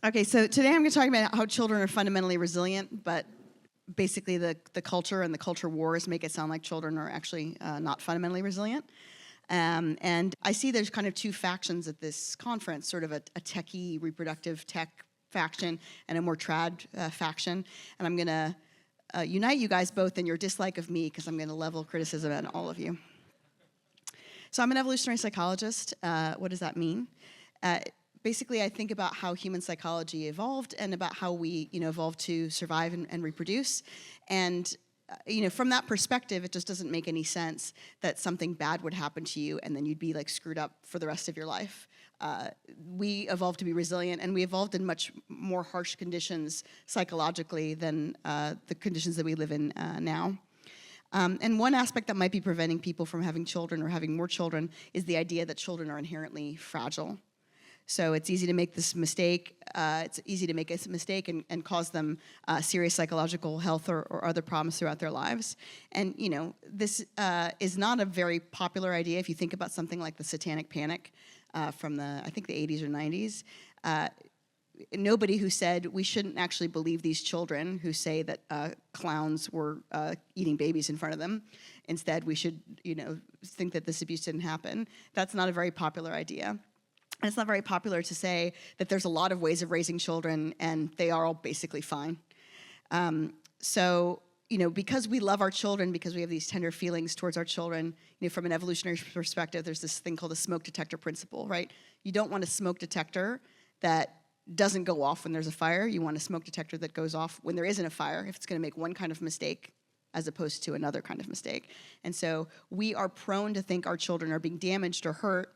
Okay, so today I'm going to talk about how children are fundamentally resilient, but basically the culture and the culture wars make it sound like children are actually not fundamentally resilient. And I see there's kind of two factions at this conference, sort of a techie, reproductive tech faction and a more trad faction. And I'm going to unite you guys both in your dislike of me, because I'm going to level criticism at all of you. So I'm an evolutionary psychologist. What does that mean? Basically, I think about how human psychology evolved and about how we, evolved to survive and reproduce. And, from that perspective, it just doesn't make any sense that something bad would happen to you and then you'd be like screwed up for the rest of your life. We evolved to be resilient, and we evolved in much more harsh conditions psychologically than the conditions that we live in now. And one aspect that might be preventing people from having children or having more children is the idea that children are inherently fragile. So it's easy to make this mistake. It's easy to make a mistake and cause them serious psychological health or other problems throughout their lives. And, this is not a very popular idea if you think about something like the Satanic Panic from I think the 80s or 90s. Nobody who said we shouldn't actually believe these children who say that clowns were eating babies in front of them. Instead, we should, think that this abuse didn't happen. That's not a very popular idea. And it's not very popular to say that there's a lot of ways of raising children and they are all basically fine. So, because we love our children, because we have these tender feelings towards our children, from an evolutionary perspective, there's this thing called the smoke detector principle, right? You don't want a smoke detector that doesn't go off when there's a fire. You want a smoke detector that goes off when there isn't a fire, if it's going to make one kind of mistake as opposed to another kind of mistake. And so we are prone to think our children are being damaged or hurt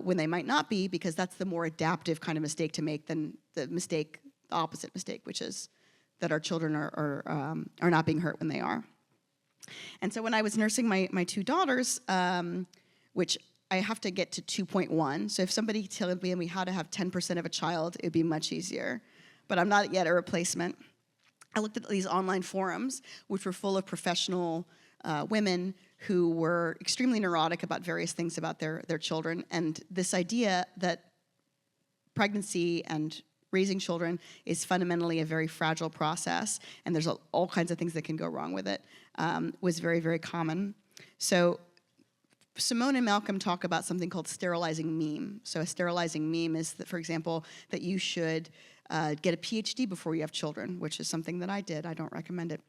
when they might not be, because that's the more adaptive kind of mistake to make than the opposite mistake, which is that our children are not being hurt when they are. And so when I was nursing my two daughters, which I have to get to 2.1, so if somebody told me how to have 10% of a child, it'd be much easier. But I'm not yet a replacement. I looked at these online forums, which were full of professional women who were extremely neurotic about various things about their children, and this idea that pregnancy and raising children is fundamentally a very fragile process, and there's all kinds of things that can go wrong with it, was very, very common. So Simone and Malcolm talk about something called sterilizing meme. So a sterilizing meme is, that, for example, that you should get a PhD before you have children, which is something that I did. I don't recommend it.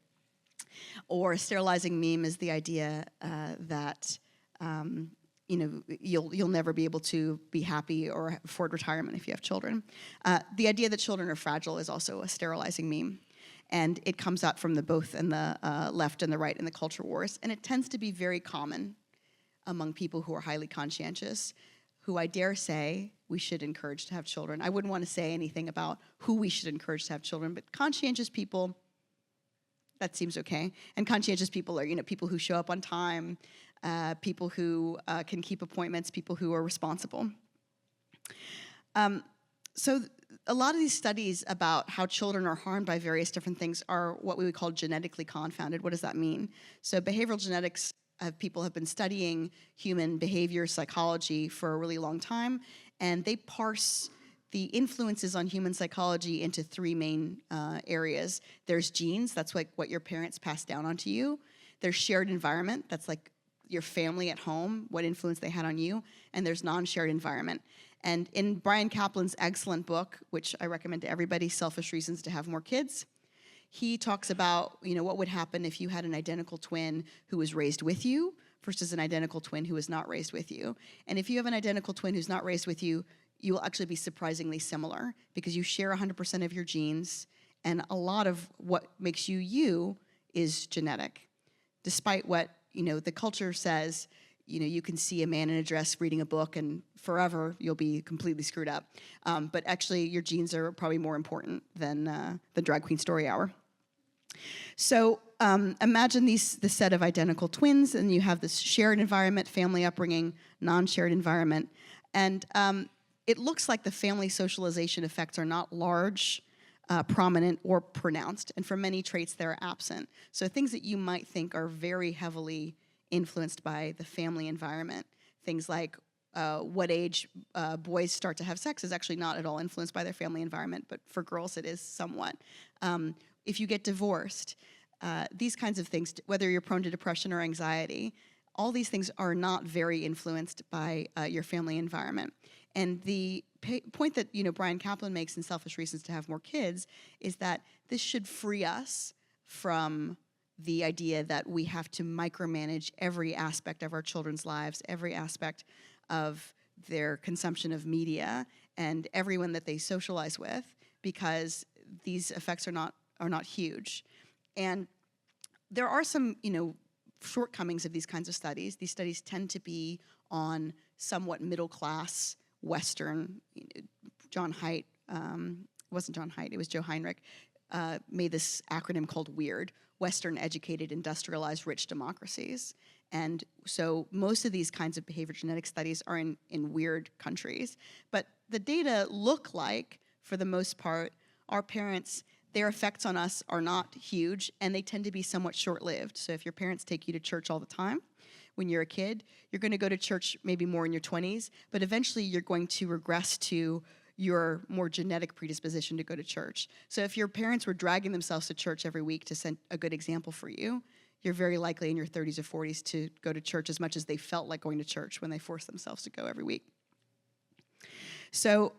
Or a sterilizing meme is the idea that you'll never be able to be happy or afford retirement if you have children. The idea that children are fragile is also a sterilizing meme, and it comes out from both in the left and the right in the culture wars, and it tends to be very common among people who are highly conscientious, who I dare say we should encourage to have children. I wouldn't want to say anything about who we should encourage to have children, but conscientious people, that seems okay. And conscientious people are, people who show up on time, people who can keep appointments, people who are responsible. So a lot of these studies about how children are harmed by various different things are what we would call genetically confounded. What does that mean? So behavioral genetics, people have been studying human behavior, psychology for a really long time, and they parse the influences on human psychology into three main areas. There's genes, that's like what your parents pass down onto you. There's shared environment, that's like your family at home, what influence they had on you. And there's non-shared environment. And in Brian Kaplan's excellent book, which I recommend to everybody, Selfish Reasons to Have More Kids, he talks about, what would happen if you had an identical twin who was raised with you versus an identical twin who was not raised with you. And if you have an identical twin who's not raised with you, you will actually be surprisingly similar because you share 100% of your genes, and a lot of what makes you you is genetic. Despite what, the culture says, you can see a man in a dress reading a book and forever you'll be completely screwed up. But actually your genes are probably more important than the Drag Queen Story Hour. So imagine the set of identical twins, and you have this shared environment, family upbringing, non-shared environment. And it looks like the family socialization effects are not large, prominent, or pronounced. And for many traits, they're absent. So things that you might think are very heavily influenced by the family environment, things like what age boys start to have sex is actually not at all influenced by their family environment, but for girls it is somewhat. If you get divorced, these kinds of things, whether you're prone to depression or anxiety, all these things are not very influenced by your family environment. And the point that Brian Kaplan makes in Selfish Reasons to Have More Kids is that this should free us from the idea that we have to micromanage every aspect of our children's lives, every aspect of their consumption of media, and everyone that they socialize with, because these effects are not huge. And there are some, shortcomings of these kinds of studies. These studies tend to be on somewhat middle-class Western. John Haidt, wasn't John Haidt, it was Joe Heinrich, made this acronym called WEIRD, Western Educated Industrialized Rich Democracies. And so most of these kinds of behavior genetic studies are in weird countries. But the data look like, for the most part, our parents, their effects on us are not huge, and they tend to be somewhat short-lived. So if your parents take you to church all the time, when you're a kid, you're going to go to church maybe more in your 20s, but eventually you're going to regress to your more genetic predisposition to go to church. So if your parents were dragging themselves to church every week to set a good example for you, you're very likely in your 30s or 40s to go to church as much as they felt like going to church when they forced themselves to go every week. So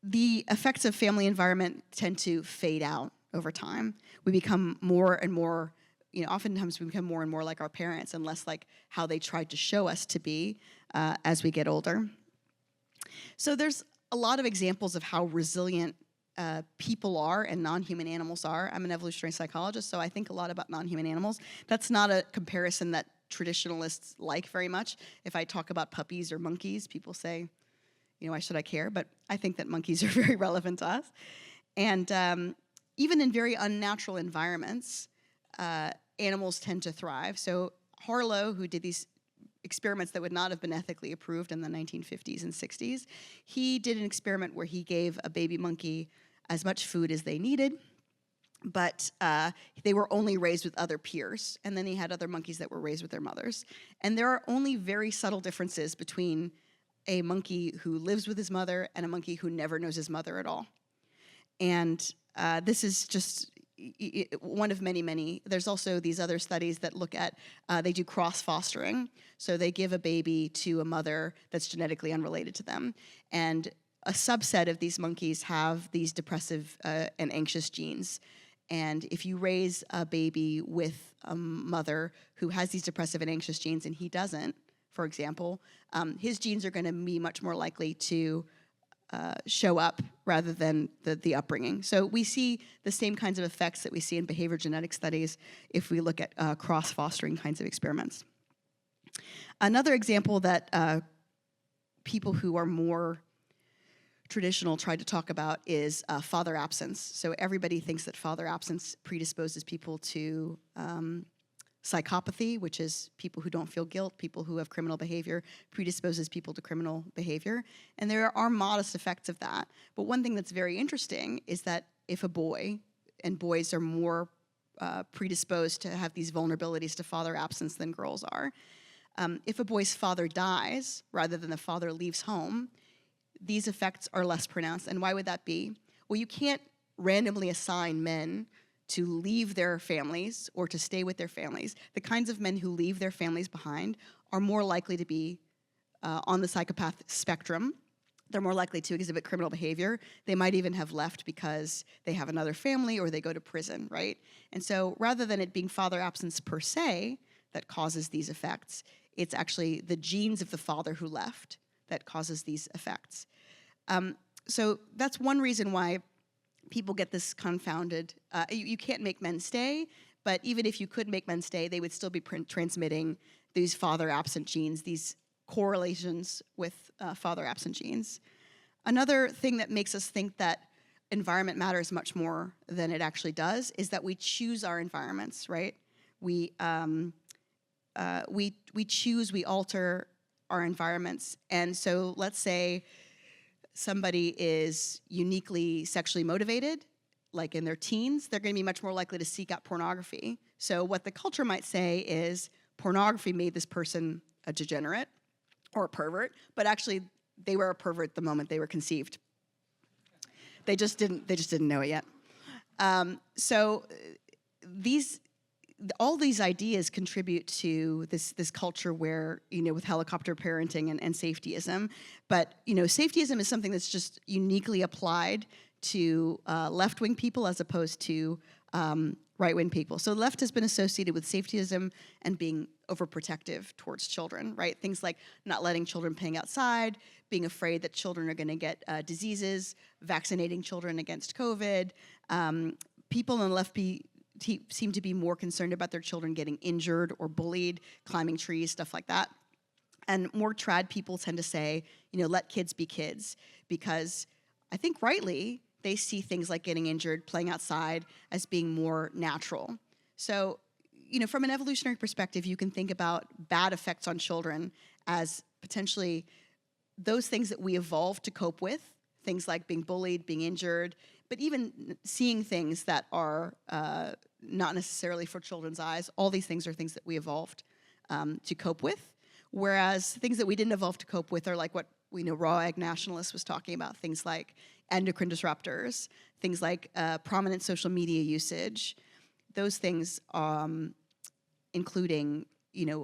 the effects of family environment tend to fade out over time. We become more and more, oftentimes we become more and more like our parents and less like how they tried to show us to be as we get older. So there's a lot of examples of how resilient people are and non-human animals are. I'm an evolutionary psychologist, so I think a lot about non-human animals. That's not a comparison that traditionalists like very much. If I talk about puppies or monkeys, people say, why should I care? But I think that monkeys are very relevant to us. And even in very unnatural environments, animals tend to thrive. So Harlow, who did these experiments that would not have been ethically approved in the 1950s and 60s, he did an experiment where he gave a baby monkey as much food as they needed, but they were only raised with other peers. And then he had other monkeys that were raised with their mothers. And there are only very subtle differences between a monkey who lives with his mother and a monkey who never knows his mother at all. And this is just one of many, many. There's also these other studies that look at, they do cross-fostering. So they give a baby to a mother that's genetically unrelated to them. And a subset of these monkeys have these depressive and anxious genes. And if you raise a baby with a mother who has these depressive and anxious genes and he doesn't, for example, his genes are going to be much more likely to show up rather than the upbringing. So we see the same kinds of effects that we see in behavior genetic studies if we look at cross-fostering kinds of experiments. Another example that people who are more traditional try to talk about is father absence. So everybody thinks that father absence predisposes people to psychopathy, which is people who don't feel guilt, people who have criminal behavior, predisposes people to criminal behavior. And there are modest effects of that. But one thing that's very interesting is that if a boy, and boys are more predisposed to have these vulnerabilities to father absence than girls are, if a boy's father dies rather than the father leaves home, these effects are less pronounced. And why would that be? Well, you can't randomly assign men to leave their families or to stay with their families. The kinds of men who leave their families behind are more likely to be on the psychopath spectrum. They're more likely to exhibit criminal behavior. They might even have left because they have another family or they go to prison, right? And so rather than it being father absence per se that causes these effects, it's actually the genes of the father who left that causes these effects. So that's one reason why people get this confounded. You can't make men stay, but even if you could make men stay, they would still be transmitting these father-absent genes, these correlations with father-absent genes. Another thing that makes us think that environment matters much more than it actually does is that we choose our environments, right? We choose, we alter our environments. And so let's say somebody is uniquely sexually motivated, like in their teens, they're going to be much more likely to seek out pornography. So what the culture might say is pornography made this person a degenerate, or a pervert, but actually they were a pervert the moment they were conceived. They just didn't know it yet. So all these ideas contribute to this culture where, with helicopter parenting and safetyism. But, safetyism is something that's just uniquely applied to left-wing people as opposed to right-wing people. So left has been associated with safetyism and being overprotective towards children, right? Things like not letting children playing outside, being afraid that children are going to get diseases, vaccinating children against COVID. People on the left seem to be more concerned about their children getting injured or bullied, climbing trees, stuff like that. And more trad people tend to say, let kids be kids, because I think rightly, they see things like getting injured, playing outside as being more natural. So, from an evolutionary perspective, you can think about bad effects on children as potentially those things that we evolved to cope with, things like being bullied, being injured, but even seeing things that are not necessarily for children's eyes. All these things are things that we evolved to cope with, whereas things that we didn't evolve to cope with are like what we know raw egg nationalists was talking about, things like endocrine disruptors, things like prominent social media usage, those things, including,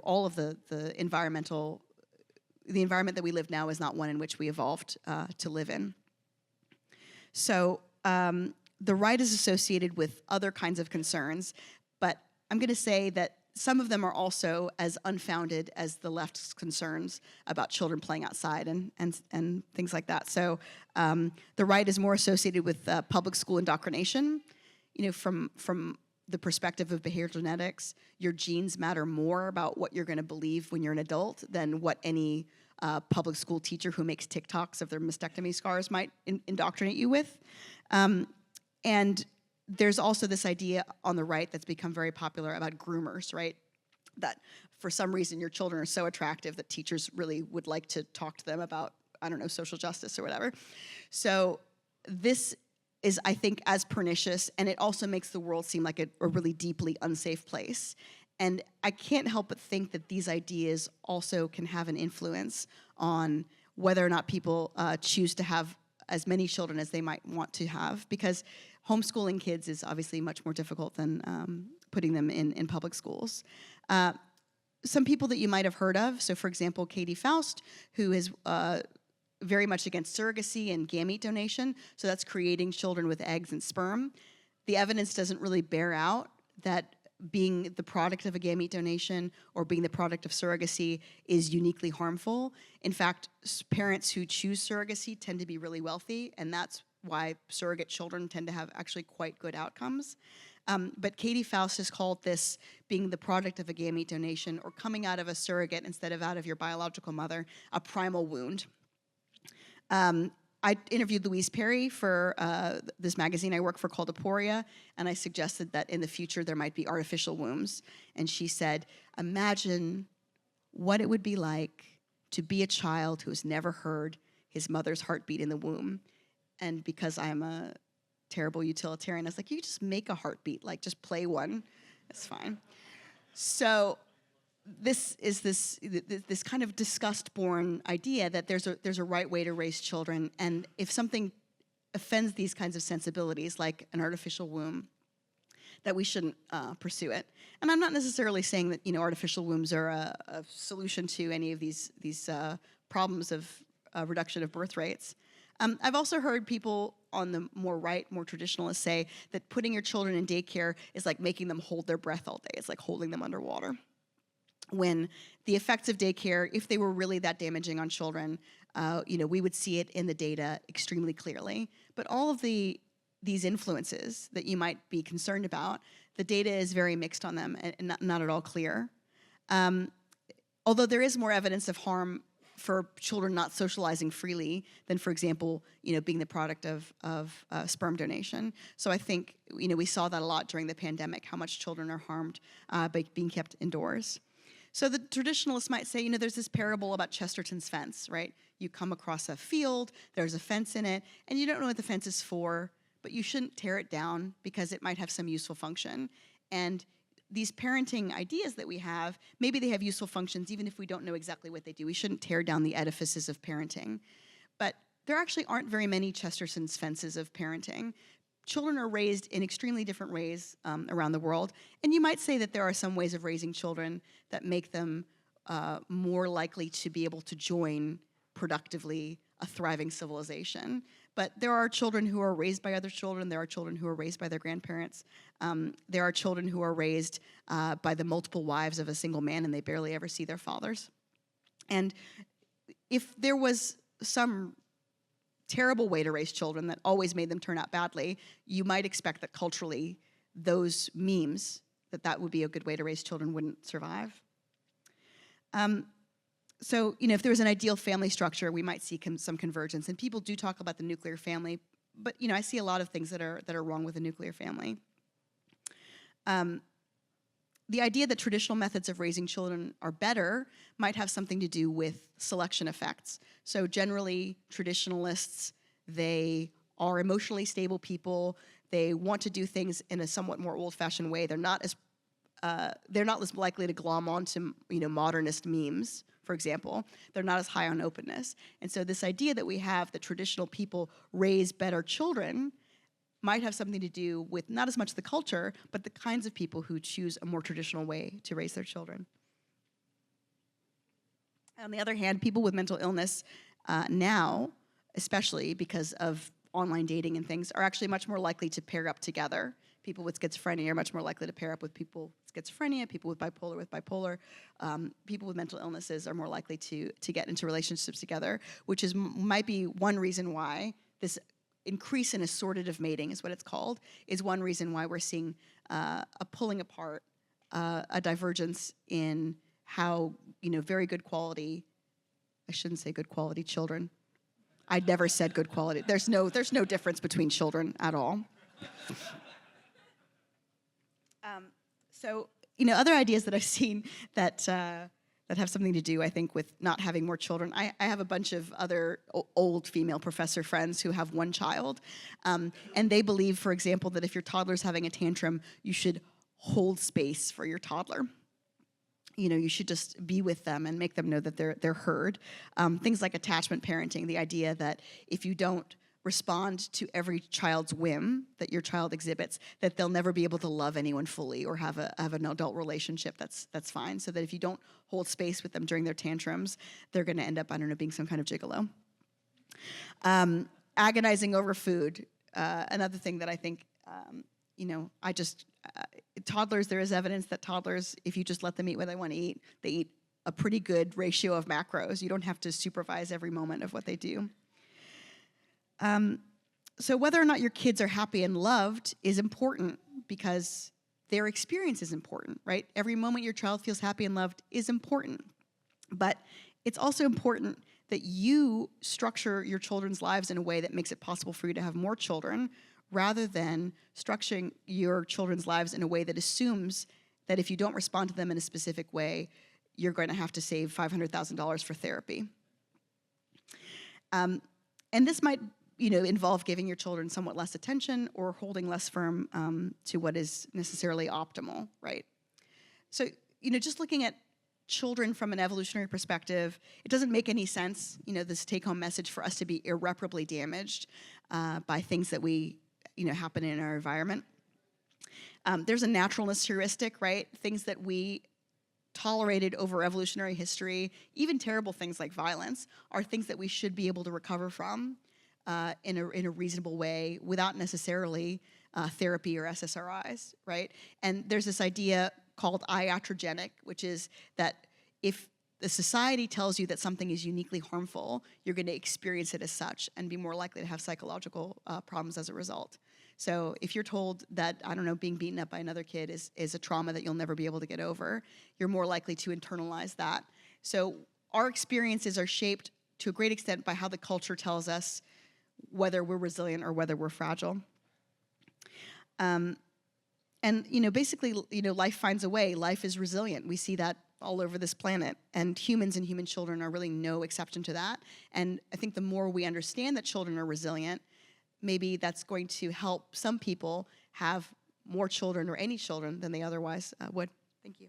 all of the environment that we live now is not one in which we evolved to live in. So the right is associated with other kinds of concerns, but I'm going to say that some of them are also as unfounded as the left's concerns about children playing outside and things like that. So the right is more associated with public school indoctrination. From the perspective of behavioral genetics, your genes matter more about what you're going to believe when you're an adult than what any public school teacher who makes TikToks of their mastectomy scars might indoctrinate you with. And there's also this idea on the right that's become very popular about groomers, right? That for some reason your children are so attractive that teachers really would like to talk to them about, I don't know, social justice or whatever. So this is, I think, as pernicious, and it also makes the world seem like a really deeply unsafe place. And I can't help but think that these ideas also can have an influence on whether or not people choose to have as many children as they might want to have, because homeschooling kids is obviously much more difficult than putting them in public schools. Some people that you might have heard of, so for example, Katie Faust, who is very much against surrogacy and gamete donation, so that's creating children with eggs and sperm. The evidence doesn't really bear out that being the product of a gamete donation or being the product of surrogacy is uniquely harmful. In fact, parents who choose surrogacy tend to be really wealthy, and that's why surrogate children tend to have actually quite good outcomes. But Katie Faust has called this being the product of a gamete donation or coming out of a surrogate instead of out of your biological mother, a primal wound. I interviewed Louise Perry for this magazine I work for called Aporia, and I suggested that in the future there might be artificial wombs. And she said, imagine what it would be like to be a child who has never heard his mother's heartbeat in the womb. And because I'm a terrible utilitarian, I was like, you just make a heartbeat, like just play one, it's fine. So this is this kind of disgust-born idea that there's a right way to raise children, and if something offends these kinds of sensibilities, like an artificial womb, that we shouldn't pursue it. And I'm not necessarily saying that artificial wombs are a solution to any of these problems of reduction of birth rates. I've also heard people on the more right, more traditionalists say that putting your children in daycare is like making them hold their breath all day. It's like holding them underwater. When the effects of daycare, if they were really that damaging on children, we would see it in the data extremely clearly. But all of these influences that you might be concerned about, the data is very mixed on them and not at all clear. Although there is more evidence of harm for children not socializing freely than, for example, being the product of sperm donation. So I think, we saw that a lot during the pandemic, how much children are harmed by being kept indoors. So the traditionalists might say, there's this parable about Chesterton's fence, right? You come across a field, there's a fence in it, and you don't know what the fence is for, but you shouldn't tear it down because it might have some useful function. And these parenting ideas that we have, maybe they have useful functions even if we don't know exactly what they do. We shouldn't tear down the edifices of parenting. But there actually aren't very many Chesterton's fences of parenting. Children are raised in extremely different ways around the world. And you might say that there are some ways of raising children that make them more likely to be able to join productively a thriving civilization. But there are children who are raised by other children. There are children who are raised by their grandparents. There are children who are raised by the multiple wives of a single man, and they barely ever see their fathers. And if there was some terrible way to raise children that always made them turn out badly, you might expect that culturally those memes, that would be a good way to raise children, wouldn't survive. So, if there was an ideal family structure, we might see some convergence. And people do talk about the nuclear family, but, I see a lot of things that are wrong with the nuclear family. The idea that traditional methods of raising children are better might have something to do with selection effects. So generally, traditionalists, they are emotionally stable people. They want to do things in a somewhat more old-fashioned way. They're not as likely to glom onto modernist memes, for example. They're not as high on openness. And so this idea that we have that traditional people raise better children might have something to do with not as much the culture, but the kinds of people who choose a more traditional way to raise their children. On the other hand, people with mental illness now, especially because of online dating and things, are actually much more likely to pair up together. People with schizophrenia are much more likely to pair up with people with schizophrenia, people with bipolar. People with mental illnesses are more likely to get into relationships together, which might be one reason why this increase in assortative mating is what it's called, is one reason why we're seeing a pulling apart, a divergence in how, very good quality, I shouldn't say good quality children. I never said good quality. There's no difference between children at all. So, other ideas that I've seen that have something to do, I think, with not having more children. I have a bunch of other old female professor friends who have one child, and they believe, for example, that if your toddler's having a tantrum, you should hold space for your toddler. You should just be with them and make them know that they're heard. Things like attachment parenting, the idea that if you don't respond to every child's whim that your child exhibits, that they'll never be able to love anyone fully or have an adult relationship that's fine. So that if you don't hold space with them during their tantrums, they're going to end up, being some kind of gigolo. Agonizing over food, another thing that I think, toddlers, there is evidence that toddlers, if you just let them eat what they want to eat, they eat a pretty good ratio of macros. You don't have to supervise every moment of what they do. So whether or not your kids are happy and loved is important because their experience is important, right? Every moment your child feels happy and loved is important. But it's also important that you structure your children's lives in a way that makes it possible for you to have more children, rather than structuring your children's lives in a way that assumes that if you don't respond to them in a specific way, you're going to have to save $500,000 for therapy. And this might involve giving your children somewhat less attention or holding less firm to what is necessarily optimal, right? So, just looking at children from an evolutionary perspective, it doesn't make any sense, this take-home message for us to be irreparably damaged by things that we, happen in our environment. There's a naturalness heuristic, right? Things that we tolerated over evolutionary history, even terrible things like violence, are things that we should be able to recover from in a reasonable way without necessarily therapy or SSRIs, right? And there's this idea called iatrogenic, which is that if the society tells you that something is uniquely harmful, you're going to experience it as such and be more likely to have psychological problems as a result. So if you're told that, being beaten up by another kid is a trauma that you'll never be able to get over, you're more likely to internalize that. So our experiences are shaped to a great extent by how the culture tells us whether we're resilient or whether we're fragile. And, basically, life finds a way. Life is resilient. We see that all over this planet. And humans and human children are really no exception to that. And I think the more we understand that children are resilient, maybe that's going to help some people have more children or any children than they otherwise would. Thank you.